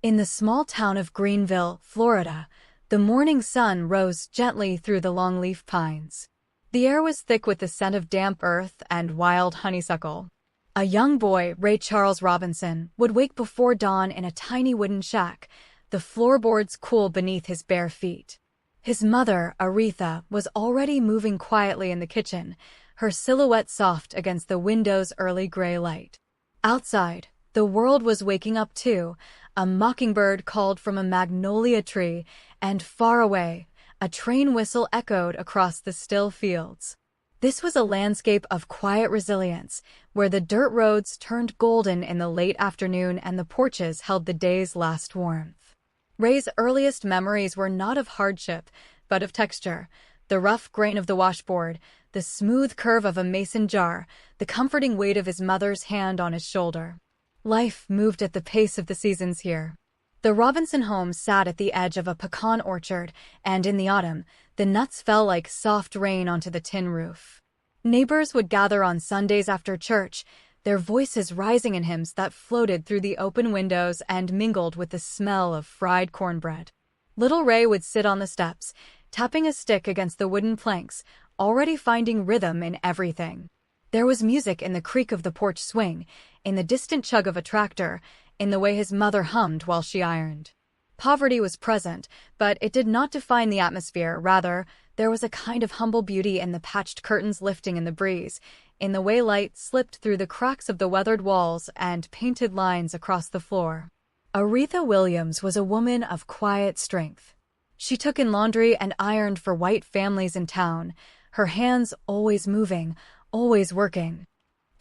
In the small town of Greenville, Florida, the morning sun rose gently through the longleaf pines. The air was thick with the scent of damp earth and wild honeysuckle. A young boy, Ray Charles Robinson, would wake before dawn in a tiny wooden shack, the floorboards cool beneath his bare feet. His mother, Aretha, was already moving quietly in the kitchen, her silhouette soft against the window's early gray light. Outside, the world was waking up too. A mockingbird called from a magnolia tree, and far away, a train whistle echoed across the still fields. This was a landscape of quiet resilience, where the dirt roads turned golden in the late afternoon and the porches held the day's last warmth. Ray's earliest memories were not of hardship, but of texture: the rough grain of the washboard, the smooth curve of a mason jar, the comforting weight of his mother's hand on his shoulder. Life moved at the pace of the seasons here. The Robinson home sat at the edge of a pecan orchard, and in the autumn, the nuts fell like soft rain onto the tin roof. Neighbors would gather on Sundays after church, their voices rising in hymns that floated through the open windows and mingled with the smell of fried cornbread. Little Ray would sit on the steps, tapping a stick against the wooden planks, already finding rhythm in everything. There was music in the creak of the porch swing, in the distant chug of a tractor, in the way his mother hummed while she ironed. Poverty was present, but it did not define the atmosphere. Rather, there was a kind of humble beauty in the patched curtains lifting in the breeze, in the way light slipped through the cracks of the weathered walls and painted lines across the floor. Aretha Williams was a woman of quiet strength. She took in laundry and ironed for white families in town, her hands always moving, always working.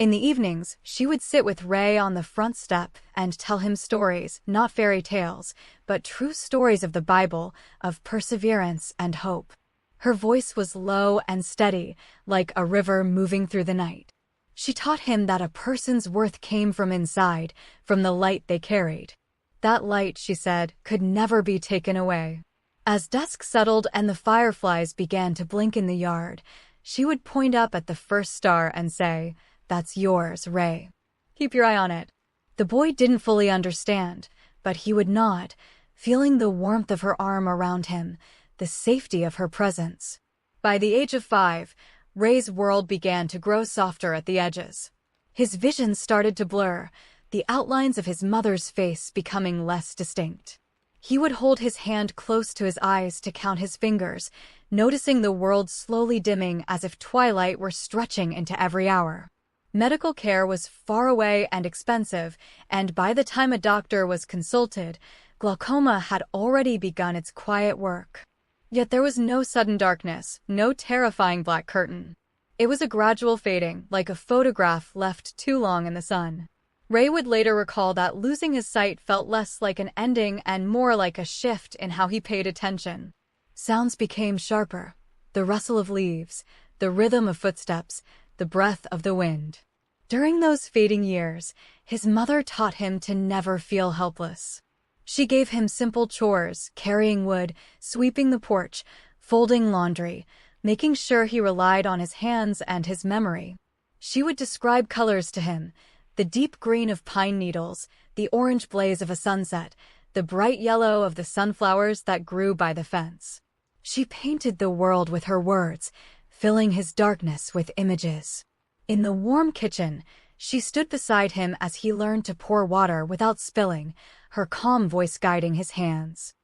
In the evenings, she would sit with Ray on the front step and tell him stories, not fairy tales, but true stories of the Bible, of perseverance and hope. Her voice was low and steady, like a river moving through the night. She taught him that a person's worth came from inside, from the light they carried. That light, she said, could never be taken away. As dusk settled and the fireflies began to blink in the yard, she would point up at the first star and say, "That's yours, Ray. Keep your eye on it." The boy didn't fully understand, but he would nod, feeling the warmth of her arm around him, the safety of her presence. By the age of 5, Ray's world began to grow softer at the edges. His vision started to blur, the outlines of his mother's face becoming less distinct. He would hold his hand close to his eyes to count his fingers, noticing the world slowly dimming as if twilight were stretching into every hour. Medical care was far away and expensive, and by the time a doctor was consulted, glaucoma had already begun its quiet work. Yet there was no sudden darkness, no terrifying black curtain. It was a gradual fading, like a photograph left too long in the sun. Ray would later recall that losing his sight felt less like an ending and more like a shift in how he paid attention. Sounds became sharper: the rustle of leaves, the rhythm of footsteps, the breath of the wind. During those fading years, his mother taught him to never feel helpless. She gave him simple chores: carrying wood, sweeping the porch, folding laundry, making sure he relied on his hands and his memory. She would describe colors to him: the deep green of pine needles, the orange blaze of a sunset, the bright yellow of the sunflowers that grew by the fence. She painted the world with her words, filling his darkness with images. In the warm kitchen, she stood beside him as he learned to pour water without spilling, her calm voice guiding his hands.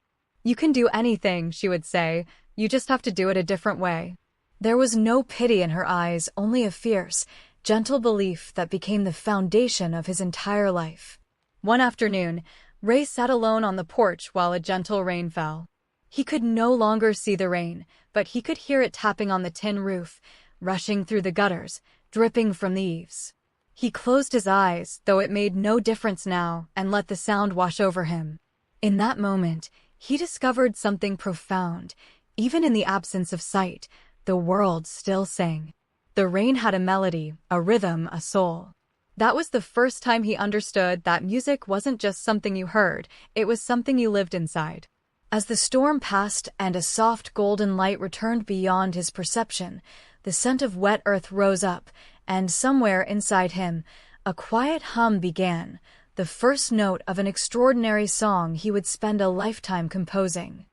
"You can do anything," she would say, "you just have to do it a different way." There was no pity in her eyes, only a fierce, gentle belief that became the foundation of his entire life. One afternoon, Ray sat alone on the porch while a gentle rain fell. He could no longer see the rain, but he could hear it tapping on the tin roof, rushing through the gutters, dripping from the eaves. He closed his eyes, though it made no difference now, and let the sound wash over him. In that moment, he discovered something profound. Even in the absence of sight, the world still sang. The rain had a melody, a rhythm, a soul. That was the first time he understood that music wasn't just something you heard, it was something you lived inside. As the storm passed and a soft golden light returned beyond his perception, the scent of wet earth rose up, and somewhere inside him, a quiet hum began, the first note of an extraordinary song he would spend a lifetime composing.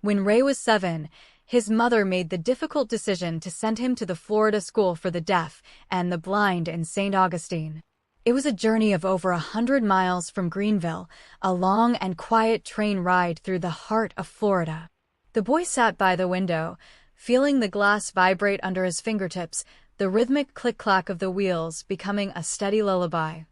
When Ray was 7, his mother made the difficult decision to send him to the Florida School for the Deaf and the Blind in St. Augustine. It was a journey of over 100 miles from Greenville, a long and quiet train ride through the heart of Florida. The boy sat by the window, feeling the glass vibrate under his fingertips, the rhythmic click-clack of the wheels becoming a steady lullaby.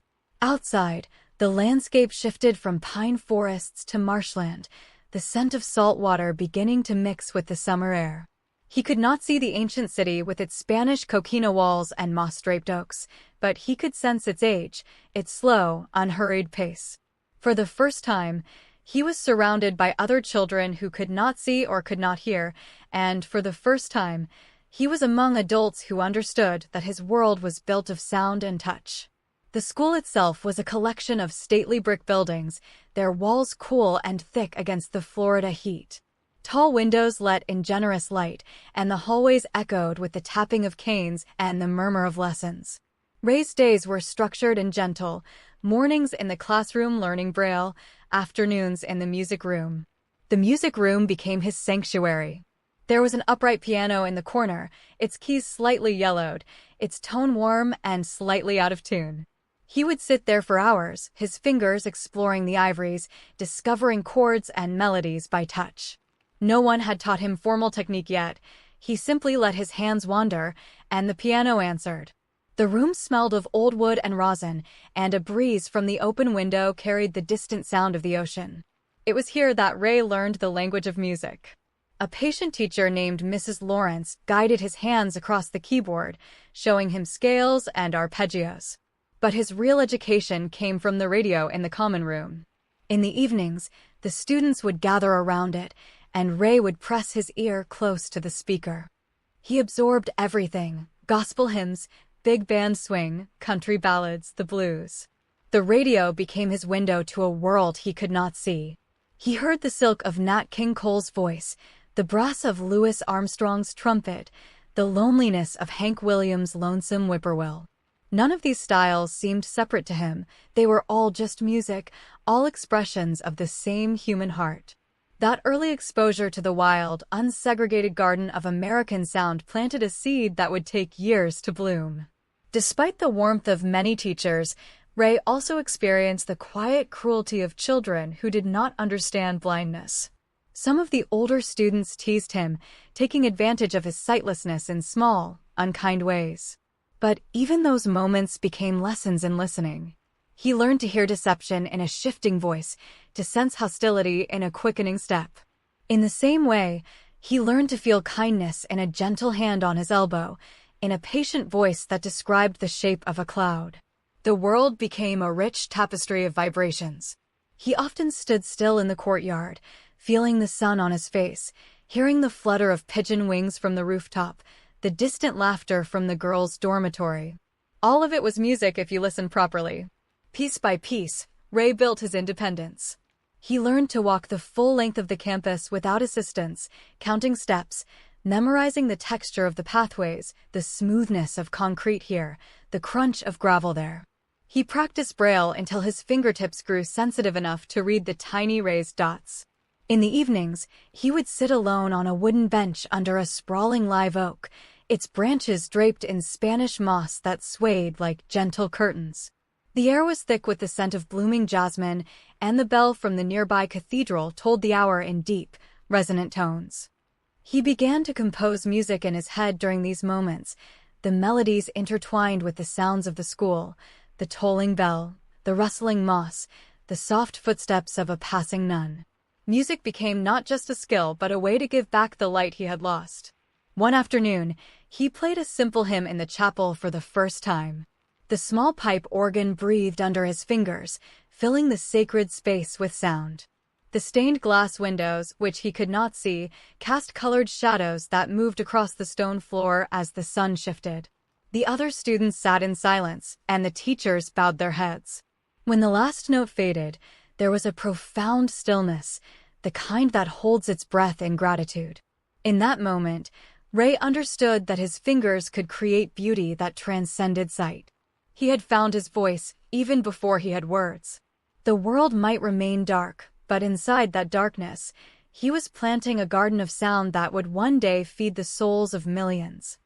Outside, the landscape shifted from pine forests to marshland, the scent of salt water beginning to mix with the summer air. He could not see the ancient city with its Spanish coquina walls and moss-draped oaks, but he could sense its age, its slow, unhurried pace. For the first time, he was surrounded by other children who could not see or could not hear, and for the first time, he was among adults who understood that his world was built of sound and touch. The school itself was a collection of stately brick buildings, their walls cool and thick against the Florida heat. Tall windows let in generous light, and the hallways echoed with the tapping of canes and the murmur of lessons. Ray's days were structured and gentle, mornings in the classroom learning Braille, afternoons in the music room. The music room became his sanctuary. There was an upright piano in the corner, its keys slightly yellowed, its tone warm and slightly out of tune. He would sit there for hours, his fingers exploring the ivories, discovering chords and melodies by touch. No one had taught him formal technique yet. He simply let his hands wander, and the piano answered. The room smelled of old wood and rosin, and a breeze from the open window carried the distant sound of the ocean. It was here that Ray learned the language of music. A patient teacher named Mrs. Lawrence guided his hands across the keyboard, showing him scales and arpeggios. But his real education came from the radio in the common room. In the evenings, the students would gather around it, and Ray would press his ear close to the speaker. He absorbed everything: gospel hymns, big band swing, country ballads, the blues. The radio became his window to a world he could not see. He heard the silk of Nat King Cole's voice, the brass of Louis Armstrong's trumpet, the loneliness of Hank Williams' lonesome whippoorwill. None of these styles seemed separate to him. They were all just music, all expressions of the same human heart. That early exposure to the wild, unsegregated garden of American sound planted a seed that would take years to bloom. Despite the warmth of many teachers, Ray also experienced the quiet cruelty of children who did not understand blindness. Some of the older students teased him, taking advantage of his sightlessness in small, unkind ways. But even those moments became lessons in listening. He learned to hear deception in a shifting voice, to sense hostility in a quickening step. In the same way, he learned to feel kindness in a gentle hand on his elbow, in a patient voice that described the shape of a cloud. The world became a rich tapestry of vibrations. He often stood still in the courtyard, feeling the sun on his face, hearing the flutter of pigeon wings from the rooftop, the distant laughter from the girls' dormitory. All of it was music if you listened properly. Piece by piece, Ray built his independence. He learned to walk the full length of the campus without assistance, counting steps, memorizing the texture of the pathways, the smoothness of concrete here, the crunch of gravel there. He practiced Braille until his fingertips grew sensitive enough to read the tiny raised dots. In the evenings, he would sit alone on a wooden bench under a sprawling live oak, its branches draped in Spanish moss that swayed like gentle curtains. The air was thick with the scent of blooming jasmine, and the bell from the nearby cathedral told the hour in deep, resonant tones. He began to compose music in his head during these moments, the melodies intertwined with the sounds of the school, the tolling bell, the rustling moss, the soft footsteps of a passing nun. Music became not just a skill but a way to give back the light he had lost. One afternoon, he played a simple hymn in the chapel for the first time. The small pipe organ breathed under his fingers, filling the sacred space with sound. The stained glass windows, which he could not see, cast colored shadows that moved across the stone floor as the sun shifted. The other students sat in silence, and the teachers bowed their heads. When the last note faded, there was a profound stillness, the kind that holds its breath in gratitude. In that moment, Ray understood that his fingers could create beauty that transcended sight. He had found his voice, even before he had words. The world might remain dark, but inside that darkness, he was planting a garden of sound that would one day feed the souls of millions.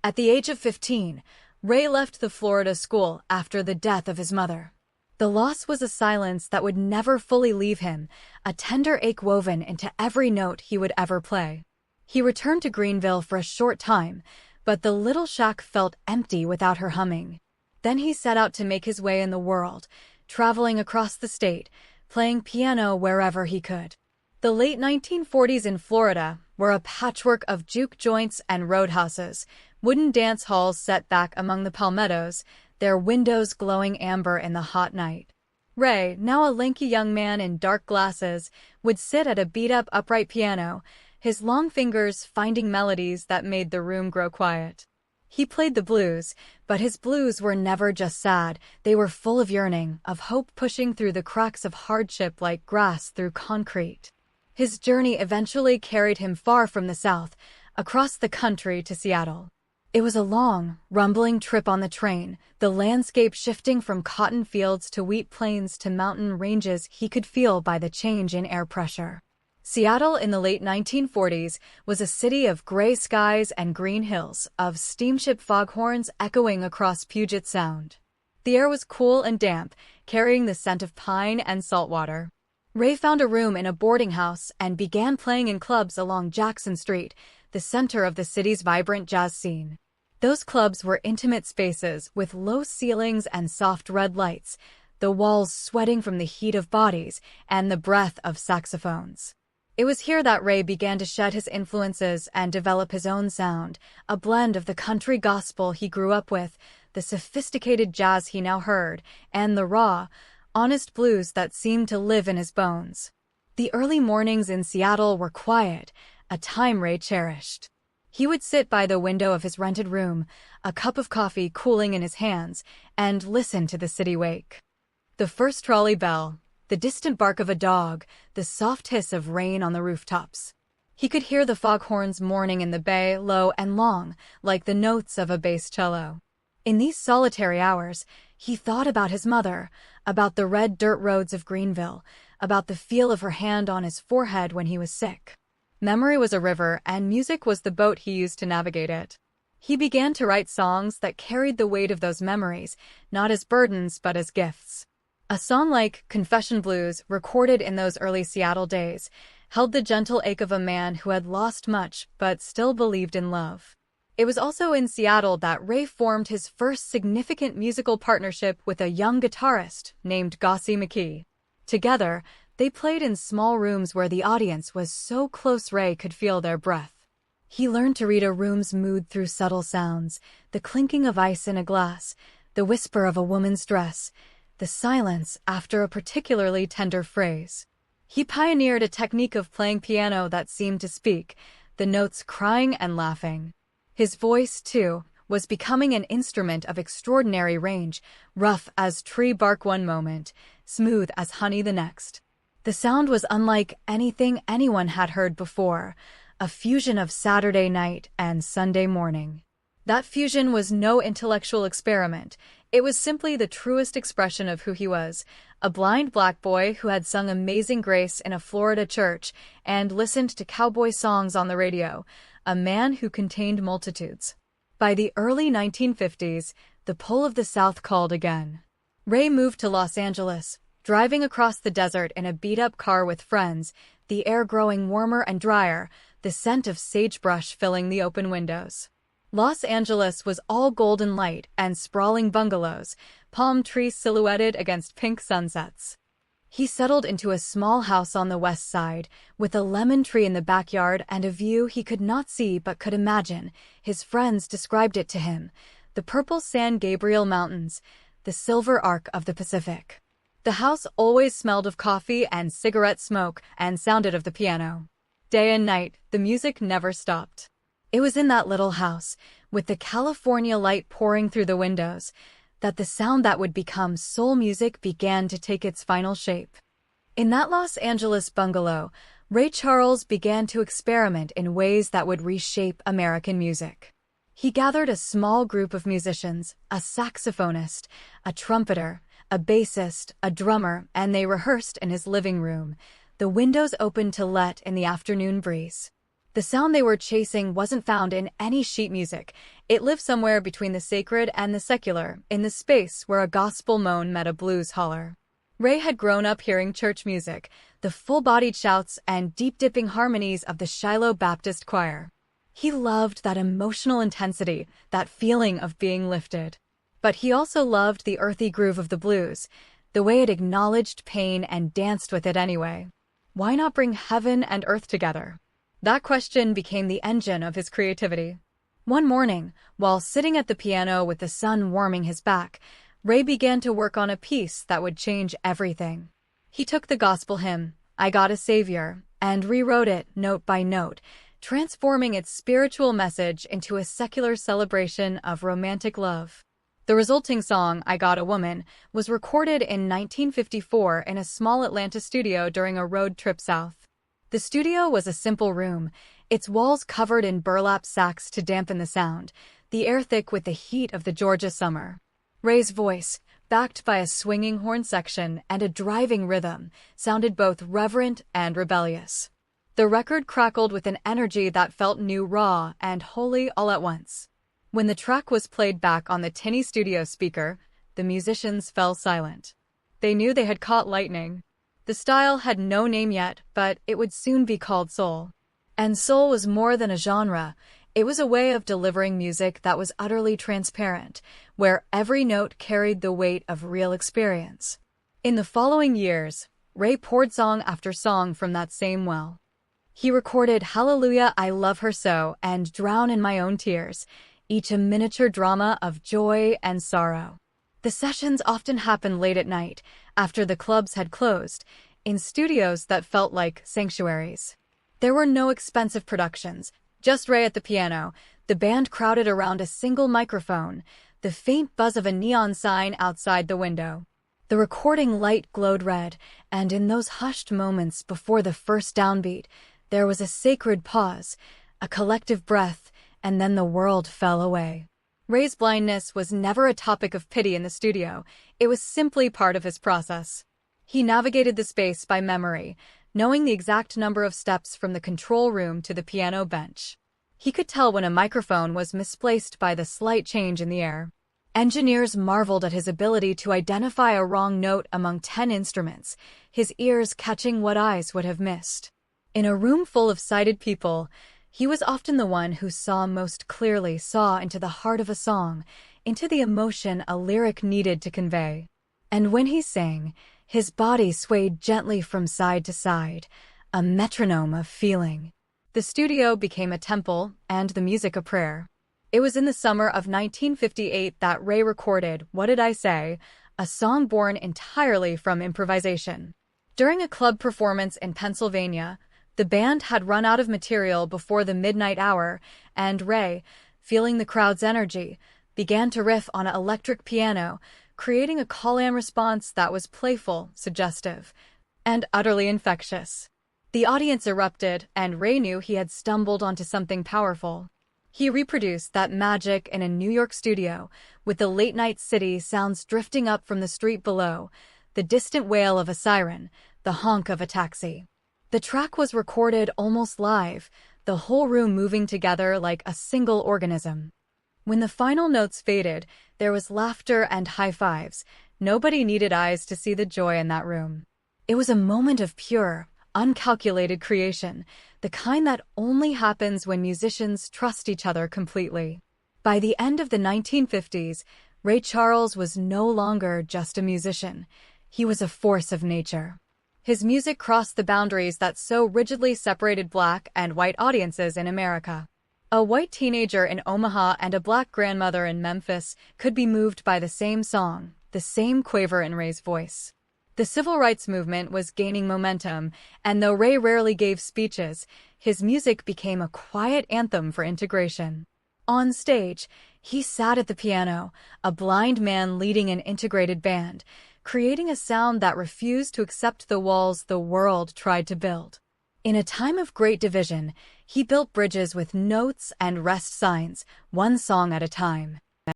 At the age of 15, Ray left the Florida school after the death of his mother. The loss was a silence that would never fully leave him, a tender ache woven into every note he would ever play. He returned to Greenville for a short time, but the little shack felt empty without her humming. Then he set out to make his way in the world, traveling across the state, playing piano wherever he could. The late 1940s in Florida were a patchwork of juke joints and roadhouses, wooden dance halls set back among the palmettos, their windows glowing amber in the hot night. Ray, now a lanky young man in dark glasses, would sit at a beat-up upright piano, his long fingers finding melodies that made the room grow quiet. He played the blues, but his blues were never just sad. They were full of yearning, of hope pushing through the cracks of hardship like grass through concrete. His journey eventually carried him far from the South, across the country to Seattle. It was a long, rumbling trip on the train, the landscape shifting from cotton fields to wheat plains to mountain ranges he could feel by the change in air pressure. Seattle in the late 1940s was a city of gray skies and green hills, of steamship foghorns echoing across Puget Sound. The air was cool and damp, carrying the scent of pine and saltwater. Ray found a room in a boarding house and began playing in clubs along Jackson Street, the center of the city's vibrant jazz scene. Those clubs were intimate spaces with low ceilings and soft red lights, the walls sweating from the heat of bodies and the breath of saxophones. It was here that Ray began to shed his influences and develop his own sound, a blend of the country gospel he grew up with, the sophisticated jazz he now heard, and the raw, honest blues that seemed to live in his bones. The early mornings in Seattle were quiet, a time Ray cherished. He would sit by the window of his rented room, a cup of coffee cooling in his hands, and listen to the city wake. The first trolley bell, the distant bark of a dog, the soft hiss of rain on the rooftops. He could hear the foghorns mourning in the bay, low and long, like the notes of a bass cello. In these solitary hours, he thought about his mother, about the red dirt roads of Greenville, about the feel of her hand on his forehead when he was sick. Memory was a river, and music was the boat he used to navigate it. He began to write songs that carried the weight of those memories, not as burdens but as gifts. A song like Confession Blues, recorded in those early Seattle days, held the gentle ache of a man who had lost much but still believed in love. It was also in Seattle that Ray formed his first significant musical partnership with a young guitarist named Gossie McKee. Together, they played in small rooms where the audience was so close Ray could feel their breath. He learned to read a room's mood through subtle sounds, the clinking of ice in a glass, the whisper of a woman's dress, the silence after a particularly tender phrase. He pioneered a technique of playing piano that seemed to speak, the notes crying and laughing. His voice, too, was becoming an instrument of extraordinary range, rough as tree bark one moment, smooth as honey the next. The sound was unlike anything anyone had heard before, a fusion of Saturday night and Sunday morning. That fusion was no intellectual experiment. It was simply the truest expression of who he was, a blind black boy who had sung Amazing Grace in a Florida church and listened to cowboy songs on the radio, a man who contained multitudes. By the early 1950s, the pull of the South called again. Ray moved to Los Angeles, driving across the desert in a beat-up car with friends, the air growing warmer and drier, the scent of sagebrush filling the open windows. Los Angeles was all golden light and sprawling bungalows, palm trees silhouetted against pink sunsets. He settled into a small house on the west side, with a lemon tree in the backyard and a view he could not see but could imagine. His friends described it to him: the purple San Gabriel Mountains, the silver arc of the Pacific. The house always smelled of coffee and cigarette smoke and sounded of the piano. Day and night, the music never stopped. It was in that little house, with the California light pouring through the windows, that the sound that would become soul music began to take its final shape. In that Los Angeles bungalow, Ray Charles began to experiment in ways that would reshape American music. He gathered a small group of musicians, a saxophonist, a trumpeter, a bassist, a drummer, and they rehearsed in his living room, the windows open to let in the afternoon breeze. The sound they were chasing wasn't found in any sheet music. It lived somewhere between the sacred and the secular, in the space where a gospel moan met a blues holler. Ray had grown up hearing church music, the full-bodied shouts and deep-dipping harmonies of the Shiloh Baptist Choir. He loved that emotional intensity, that feeling of being lifted. But he also loved the earthy groove of the blues, the way it acknowledged pain and danced with it anyway. Why not bring heaven and earth together? That question became the engine of his creativity. One morning, while sitting at the piano with the sun warming his back, Ray began to work on a piece that would change everything. He took the gospel hymn, "I Got a Savior," and rewrote it note by note, transforming its spiritual message into a secular celebration of romantic love. The resulting song, "I Got a Woman," was recorded in 1954 in a small Atlanta studio during a road trip south. The studio was a simple room, its walls covered in burlap sacks to dampen the sound, the air thick with the heat of the Georgia summer. Ray's voice, backed by a swinging horn section and a driving rhythm, sounded both reverent and rebellious. The record crackled with an energy that felt new, raw, and holy all at once. When the track was played back on the tinny studio speaker, the musicians fell silent. They knew they had caught lightning. The style had no name yet, but it would soon be called soul. And soul was more than a genre. It was a way of delivering music that was utterly transparent, where every note carried the weight of real experience. In the following years, Ray poured song after song from that same well. He recorded "Hallelujah, I Love Her So" and "Drown in My Own Tears," each a miniature drama of joy and sorrow. The sessions often happened late at night, after the clubs had closed, in studios that felt like sanctuaries. There were no expensive productions, just Ray at the piano, the band crowded around a single microphone, the faint buzz of a neon sign outside the window. The recording light glowed red, and in those hushed moments before the first downbeat, there was a sacred pause, a collective breath, and then the world fell away. Ray's blindness was never a topic of pity in the studio. It was simply part of his process. He navigated the space by memory, knowing the exact number of steps from the control room to the piano bench. He could tell when a microphone was misplaced by the slight change in the air. Engineers marveled at his ability to identify a wrong note among 10 instruments, his ears catching what eyes would have missed. In a room full of sighted people, he was often the one who saw most clearly, saw into the heart of a song, into the emotion a lyric needed to convey. And when he sang, his body swayed gently from side to side, a metronome of feeling. The studio became a temple, and the music a prayer. It was in the summer of 1958 that Ray recorded "What Did I Say?", a song born entirely from improvisation. During a club performance in Pennsylvania, the band had run out of material before the midnight hour, and Ray, feeling the crowd's energy, began to riff on an electric piano, creating a call-and response that was playful, suggestive, and utterly infectious. The audience erupted, and Ray knew he had stumbled onto something powerful. He reproduced that magic in a New York studio, with the late-night city sounds drifting up from the street below, the distant wail of a siren, the honk of a taxi. The track was recorded almost live, the whole room moving together like a single organism. When the final notes faded, there was laughter and high fives. Nobody needed eyes to see the joy in that room. It was a moment of pure, uncalculated creation, the kind that only happens when musicians trust each other completely. By the end of the 1950s, Ray Charles was no longer just a musician. He was a force of nature. His music crossed the boundaries that so rigidly separated black and white audiences in America. A white teenager in Omaha and a black grandmother in Memphis could be moved by the same song, the same quaver in Ray's voice. The civil rights movement was gaining momentum, and though Ray rarely gave speeches, his music became a quiet anthem for integration. On stage, he sat at the piano, a blind man leading an integrated band, creating a sound that refused to accept the walls the world tried to build. In a time of great division, he built bridges with notes and rest signs, one song at a time.